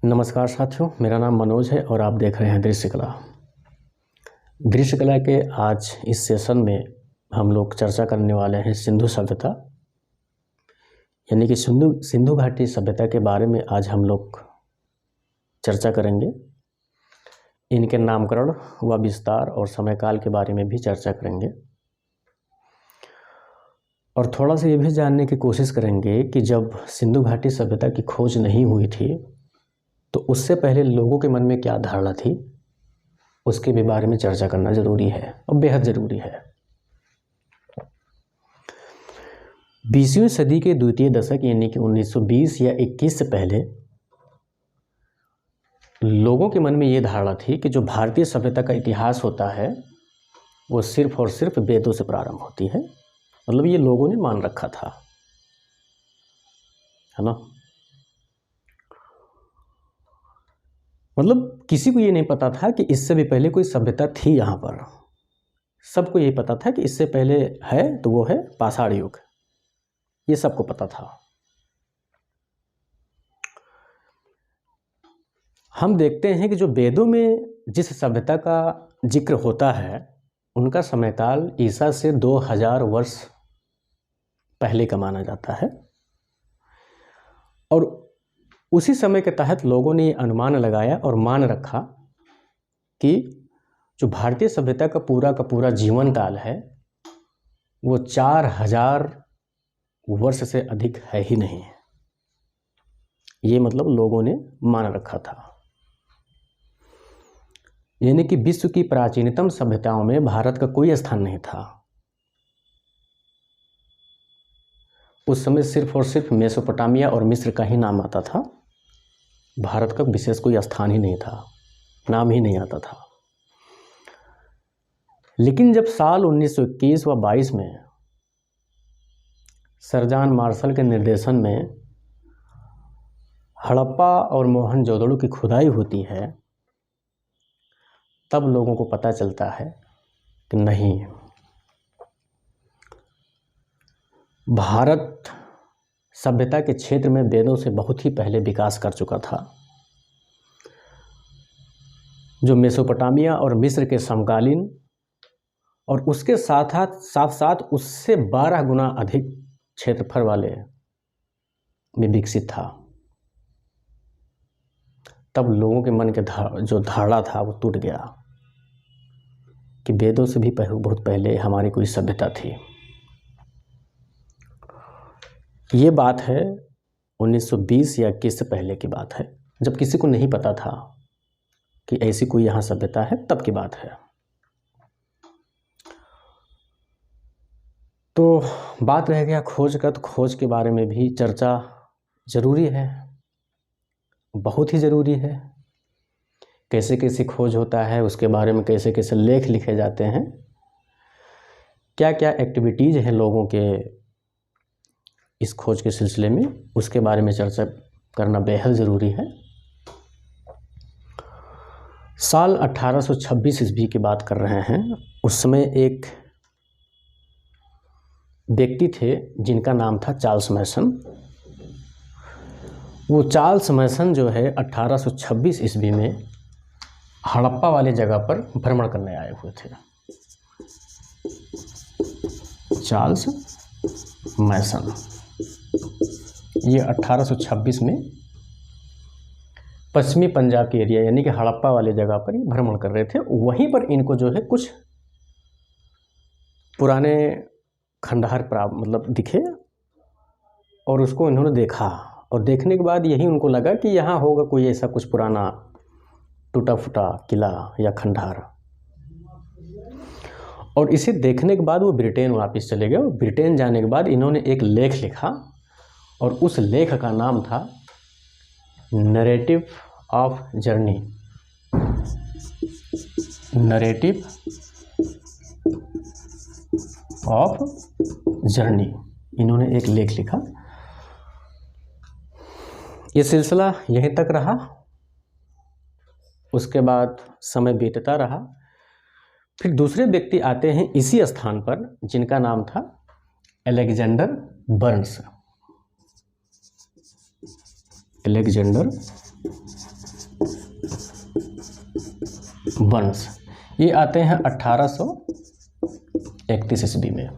नमस्कार साथियों, मेरा नाम मनोज है और आप देख रहे हैं दृश्य कला। दृश्य कला के आज इस सेशन में हम लोग चर्चा करने वाले हैं सिंधु सभ्यता, यानी कि सिंधु घाटी सभ्यता के बारे में आज हम लोग चर्चा करेंगे। इनके नामकरण व विस्तार और समयकाल के बारे में भी चर्चा करेंगे और थोड़ा सा ये भी जानने की कोशिश करेंगे कि जब सिंधु घाटी सभ्यता की खोज नहीं हुई थी तो उससे पहले लोगों के मन में क्या धारणा थी, उसके भी बारे में चर्चा करना जरूरी है और बेहद ज़रूरी है। 20वीं सदी के द्वितीय दशक यानी कि 1920 या 21 से पहले लोगों के मन में ये धारणा थी कि जो भारतीय सभ्यता का इतिहास होता है वो सिर्फ और सिर्फ वेदों से प्रारंभ होती है। मतलब ये लोगों ने मान रखा था, है ना। मतलब किसी को ये नहीं पता था कि इससे भी पहले कोई सभ्यता थी यहाँ पर। सबको ये पता था कि इससे पहले है तो वो है पाषाण युग, ये सबको पता था। हम देखते हैं कि जो वेदों में जिस सभ्यता का जिक्र होता है उनका समयकाल ईसा से 2000 वर्ष पहले का माना जाता है और उसी समय के तहत लोगों ने अनुमान लगाया और मान रखा कि जो भारतीय सभ्यता का पूरा जीवन काल है वो 4000 वर्ष से अधिक है ही नहीं। ये मतलब लोगों ने मान रखा था। यानी कि विश्व की प्राचीनतम सभ्यताओं में भारत का कोई स्थान नहीं था। उस समय सिर्फ और सिर्फ मेसोपोटामिया और मिस्र का ही नाम आता था। भारत का विशेष कोई स्थान ही नहीं था, नाम ही नहीं आता था। लेकिन जब साल 1921 व 22 में सर जॉन मार्शल के निर्देशन में हड़प्पा और मोहनजोदड़ो की खुदाई होती है तब लोगों को पता चलता है कि नहीं, भारत सभ्यता के क्षेत्र में वेदों से बहुत ही पहले विकास कर चुका था। जो मेसोपोटामिया और मिस्र के समकालीन और उसके साथ उससे 12 गुना अधिक क्षेत्रफल वाले में विकसित था। तब लोगों के मन के जो धारणा था वो टूट गया कि वेदों से भी बहुत पहले हमारी कोई सभ्यता थी। ये बात है 1920 या 21 से पहले की बात है, जब किसी को नहीं पता था कि ऐसी कोई यहाँ सभ्यता है, तब की बात है। तो बात रह गया खोज का, तो खोज के बारे में भी चर्चा जरूरी है, बहुत ही ज़रूरी है। कैसे कैसे खोज होता है, उसके बारे में कैसे कैसे लेख लिखे जाते हैं, क्या क्या एक्टिविटीज़ हैं लोगों के इस खोज के सिलसिले में, उसके बारे में चर्चा करना बेहद ज़रूरी है। साल 1826 ईस्वी की बात कर रहे हैं। उस समय एक व्यक्ति थे जिनका नाम था चार्ल्स मैसन। वो चार्ल्स मैसन जो है 1826 ईस्वी में हड़प्पा वाले जगह पर भ्रमण करने आए हुए थे। चार्ल्स मैसन ये 1826 में पश्चिमी पंजाब के एरिया यानी कि हड़प्पा वाले जगह पर ही भ्रमण कर रहे थे। वहीं पर इनको जो है कुछ पुराने खंडहर मतलब दिखे और उसको इन्होंने देखा और देखने के बाद यही उनको लगा कि यहाँ होगा कोई ऐसा कुछ पुराना टूटा फूटा किला या खंडहर। और इसे देखने के बाद वो ब्रिटेन वापस चले गए। ब्रिटेन जाने के बाद इन्होंने एक लेख लिखा और उस लेख का नाम था narrative of journey. Narrative of journey इन्होंने एक लेख लिखा। ये सिलसिला यहीं तक रहा। उसके बाद समय बीतता रहा। फिर दूसरे व्यक्ति आते हैं इसी स्थान पर जिनका नाम था अलेक्जेंडर बर्न्स। अलेक्जेंडर वंश, ये आते हैं 1831 ईस्वी में।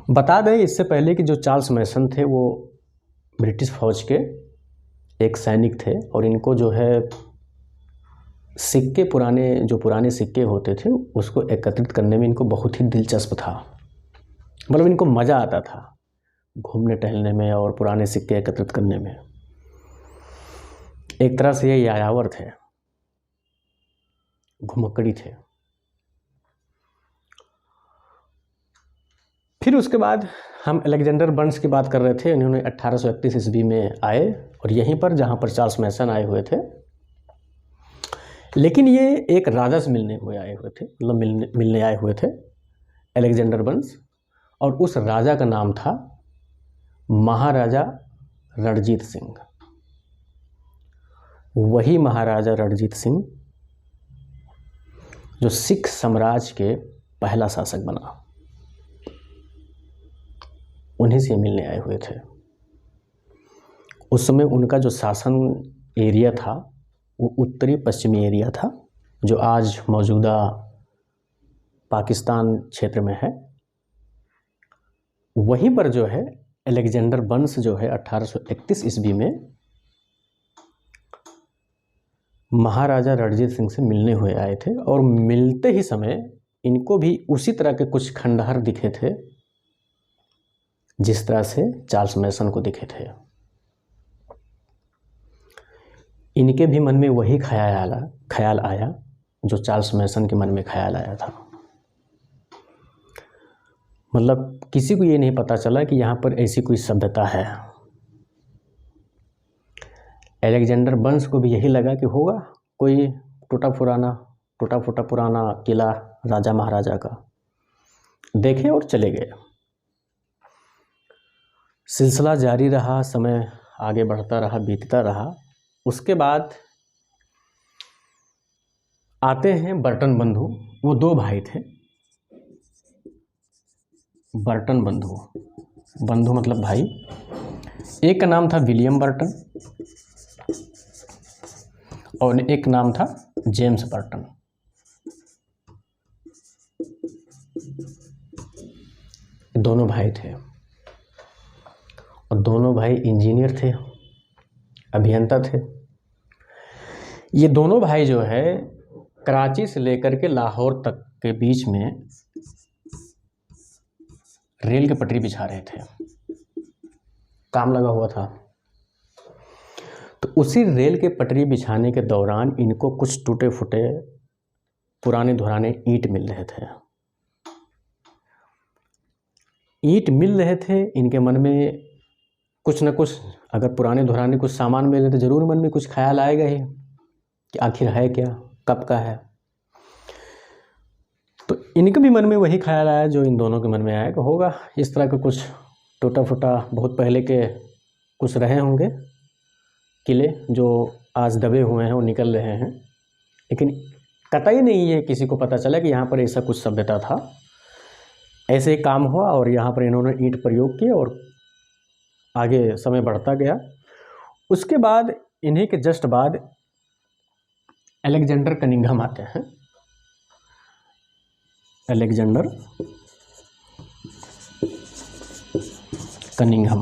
बता दें इससे पहले कि जो चार्ल्स मैसन थे वो ब्रिटिश फौज के एक सैनिक थे और इनको जो है सिक्के, पुराने सिक्के होते थे उसको एकत्रित करने में इनको बहुत ही दिलचस्प था। मतलब इनको मज़ा आता था घूमने टहलने में और पुराने सिक्के एकत्रित करने में। एक तरह से ये यायावर थे, घुमक्कड़ी थे। फिर उसके बाद हम अलेक्जेंडर बर्न्स की बात कर रहे थे। इन्होंने 1831 ईस्वी में आए और यहीं पर जहाँ पर चार्ल्स मैसन आए हुए थे, लेकिन ये एक राजा से मिलने आए हुए थे, मतलब मिलने आए हुए थे अलेक्जेंडर बर्न्स, और उस राजा का नाम था महाराजा रणजीत सिंह। वही महाराजा रणजीत सिंह जो सिख साम्राज्य के पहला शासक बना, उन्हीं से मिलने आए हुए थे। उस समय उनका जो शासन एरिया था वो उत्तरी पश्चिमी एरिया था, जो आज मौजूदा पाकिस्तान क्षेत्र में है। वहीं पर जो है अलेक्जेंडर बर्न्स जो है 1831 ईस्वी में महाराजा रणजीत सिंह से मिलने हुए आए थे और मिलते ही समय इनको भी उसी तरह के कुछ खंडहर दिखे थे जिस तरह से चार्ल्स मैसन को दिखे थे। इनके भी मन में वही ख्याल आया जो चार्ल्स मैसन के मन में ख्याल आया था। मतलब किसी को ये नहीं पता चला कि यहाँ पर ऐसी कोई सभ्यता है। अलेक्जेंडर बर्न्स को भी यही लगा कि होगा कोई टूटा फूटा पुराना किला राजा महाराजा का, देखे और चले गए। सिलसिला जारी रहा, समय आगे बढ़ता रहा, बीतता रहा। उसके बाद आते हैं बर्टन बंधु। वो दो भाई थे, बर्टन बंधु मतलब भाई। एक का नाम था विलियम बर्टन और एक नाम था जेम्स बर्टन। दोनों भाई थे और दोनों भाई इंजीनियर थे, अभियंता थे। ये दोनों भाई जो है कराची से लेकर के लाहौर तक के बीच में रेल की पटरी बिछा रहे थे, काम लगा हुआ था। तो उसी रेल के पटरी बिछाने के दौरान इनको कुछ टूटे फूटे पुराने धुराने ईंट मिल रहे थे। इनके मन में कुछ न कुछ, अगर पुराने धुराने कुछ सामान मिले तो जरूर मन में कुछ ख्याल आएगा ही कि आखिर है क्या, कब का है। तो इनके भी मन में वही ख्याल आया जो इन दोनों के मन में आया कि होगा इस तरह का कुछ टूटा फूटा, बहुत पहले के कुछ रहे होंगे किले जो आज दबे हुए हैं, वो निकल रहे हैं। लेकिन कतई नहीं है किसी को पता चला कि यहाँ पर ऐसा कुछ सभ्यता था। ऐसे ही काम हुआ और यहाँ पर इन्होंने ईंट प्रयोग किए और आगे समय बढ़ता गया। उसके बाद इन्हीं के जस्ट बाद अलेक्जेंडर कनिंघम आते हैं। अलेक्जेंडर कनिंघम,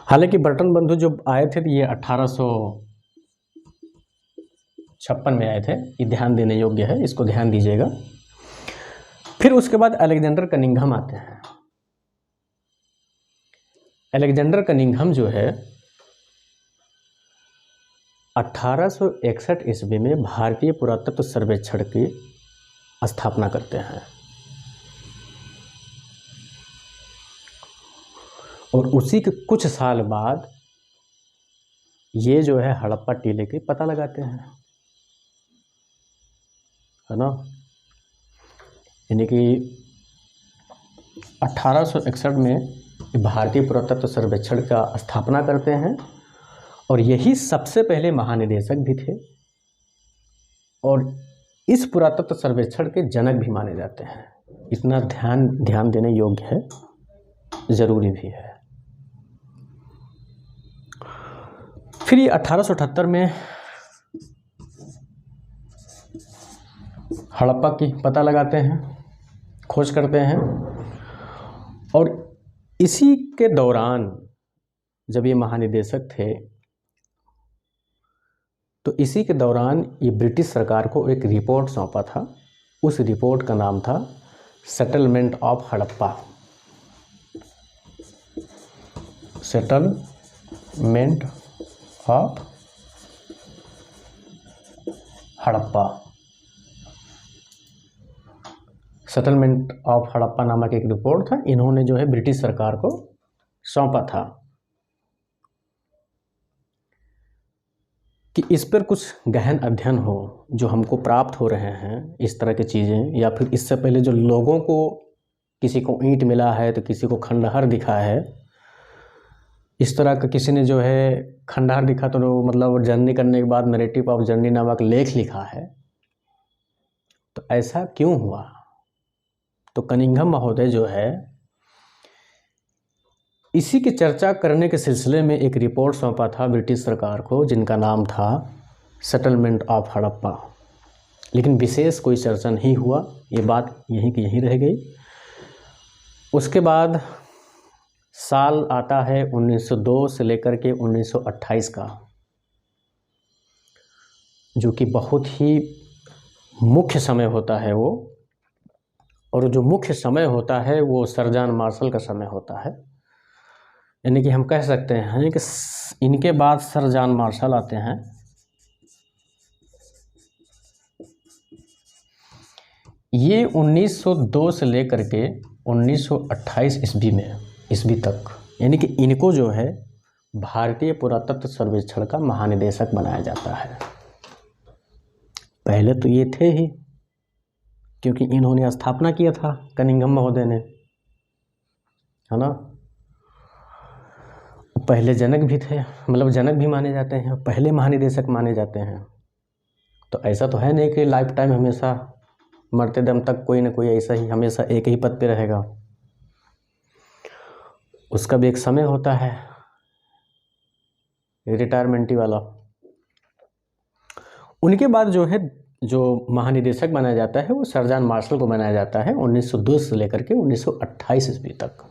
हालांकि बर्टन बंधु जो आए थे तो ये 1856 में आए थे। ये ध्यान देने योग्य है, इसको ध्यान दीजिएगा। फिर उसके बाद अलेक्जेंडर कनिंघम आते हैं। अलेक्जेंडर कनिंघम जो है 1861 ईस्वी में भारतीय पुरातत्व सर्वेक्षण की स्थापना करते हैं और उसी के कुछ साल बाद ये जो है हड़प्पा टीले की पता लगाते हैं, है ना। यानी कि 1861 में भारतीय पुरातत्व सर्वेक्षण का स्थापना करते हैं और यही सबसे पहले महानिदेशक भी थे और इस पुरातत्व सर्वेक्षण के जनक भी माने जाते हैं। इतना ध्यान देने योग्य है, ज़रूरी भी है। फिर ये 1878 में हड़प्पा की पता लगाते हैं, खोज करते हैं। और इसी के दौरान जब ये महानिदेशक थे तो इसी के दौरान ये ब्रिटिश सरकार को एक रिपोर्ट सौंपा था। उस रिपोर्ट का नाम था settlement of Harappa. Settlement of Harappa. Settlement of Harappa नामक एक रिपोर्ट था, इन्होंने जो है ब्रिटिश सरकार को सौंपा था कि इस पर कुछ गहन अध्ययन हो। जो हमको प्राप्त हो रहे हैं इस तरह की चीज़ें, या फिर इससे पहले जो लोगों को, किसी को ईंट मिला है तो किसी को खंडहर दिखा है, इस तरह का किसी ने जो है खंडहर दिखा तो मतलब जर्नी करने के बाद नरेटिव ऑफ जर्नी नामक लेख लिखा है, तो ऐसा क्यों हुआ। तो कनिंघम महोदय जो है इसी की चर्चा करने के सिलसिले में एक रिपोर्ट सौंपा था ब्रिटिश सरकार को, जिनका नाम था सेटलमेंट ऑफ हड़प्पा। लेकिन विशेष कोई चर्चा नहीं हुआ, ये बात यहीं की यहीं रह गई। उसके बाद साल आता है 1902 से लेकर के 1928 का, जो कि बहुत ही मुख्य समय होता है वो। और जो मुख्य समय होता है वो सर जॉन मार्शल का समय होता है। यानी कि हम कह सकते हैं कि इनके बाद सर जॉन मार्शल आते हैं। ये 1902 से लेकर के 1928 ईस्वी तक, यानी कि इनको जो है भारतीय पुरातत्व सर्वेक्षण का महानिदेशक बनाया जाता है। पहले तो ये थे ही, क्योंकि इन्होंने स्थापना किया था कनिंघम महोदय ने, है ना। पहले जनक भी थे, मतलब जनक भी माने जाते हैं, पहले महानिदेशक माने जाते हैं। तो ऐसा तो है नहीं कि लाइफ टाइम हमेशा मरते दम तक कोई ना कोई ऐसा ही हमेशा एक ही पद पे रहेगा। उसका भी एक समय होता है रिटायरमेंटी वाला। उनके बाद जो है जो महानिदेशक बनाया जाता है वो सर जॉन मार्शल को बनाया जाता है 1902 से लेकर के 1928 ईस्वी तक।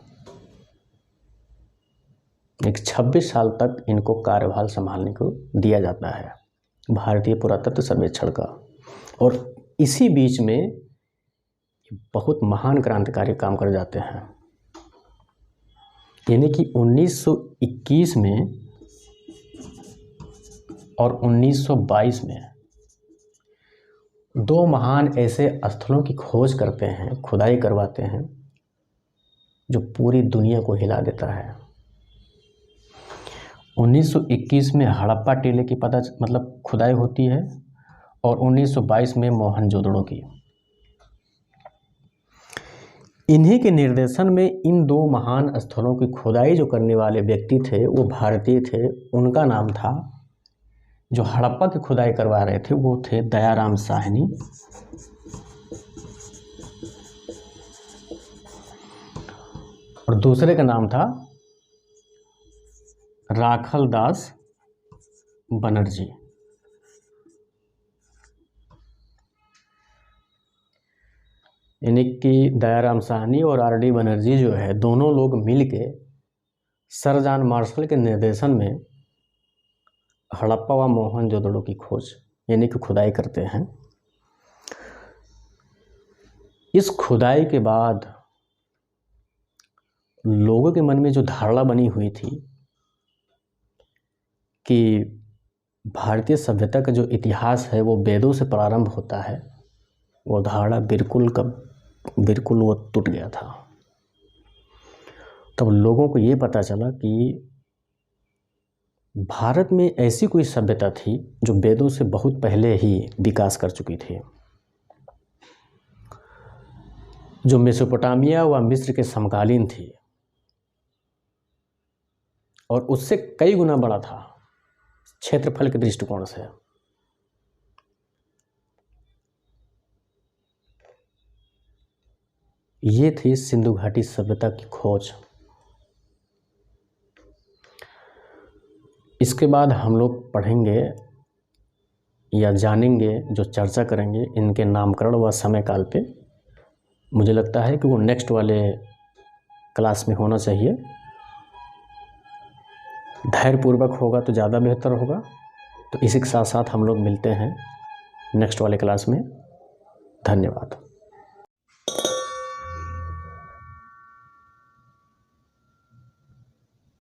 एक 26 साल तक इनको कार्यभार संभालने को दिया जाता है भारतीय पुरातत्व सर्वेक्षण का। और इसी बीच में बहुत महान क्रांतिकारी काम कर जाते हैं। यानी कि 1921 में और 1922 में दो महान ऐसे स्थलों की खोज करते हैं, खुदाई करवाते हैं, जो पूरी दुनिया को हिला देता है। 1921 में हड़प्पा टीले की मतलब खुदाई होती है और 1922 में मोहनजोदड़ो की। इन्हीं के निर्देशन में इन दो महान स्थलों की खुदाई जो करने वाले व्यक्ति थे वो भारतीय थे। उनका नाम था, जो हड़प्पा की खुदाई करवा रहे थे वो थे दयाराम साहनी और दूसरे का नाम था राखल दास बनर्जी। यानी कि दयाराम साहनी और आर.डी. बनर्जी जो है दोनों लोग मिलके सर जॉन मार्शल के निर्देशन में हड़प्पा व मोहनजोदड़ो की खोज यानी कि खुदाई करते हैं। इस खुदाई के बाद लोगों के मन में जो धारणा बनी हुई थी कि भारतीय सभ्यता का जो इतिहास है वो वेदों से प्रारंभ होता है, वो धारणा बिल्कुल वो टूट गया था। तब लोगों को ये पता चला कि भारत में ऐसी कोई सभ्यता थी जो वेदों से बहुत पहले ही विकास कर चुकी थी, जो मेसोपोटामिया व मिस्र के समकालीन थी और उससे कई गुना बड़ा था क्षेत्रफल के दृष्टिकोण से। ये थी सिंधु घाटी सभ्यता की खोज। इसके बाद हम लोग पढ़ेंगे या जानेंगे, जो चर्चा करेंगे इनके नामकरण व समय काल पे। मुझे लगता है कि वो नेक्स्ट वाले क्लास में होना चाहिए। धैर्यपूर्वक होगा तो ज़्यादा बेहतर होगा। तो इसी के साथ साथ हम लोग मिलते हैं नेक्स्ट वाले क्लास में। धन्यवाद।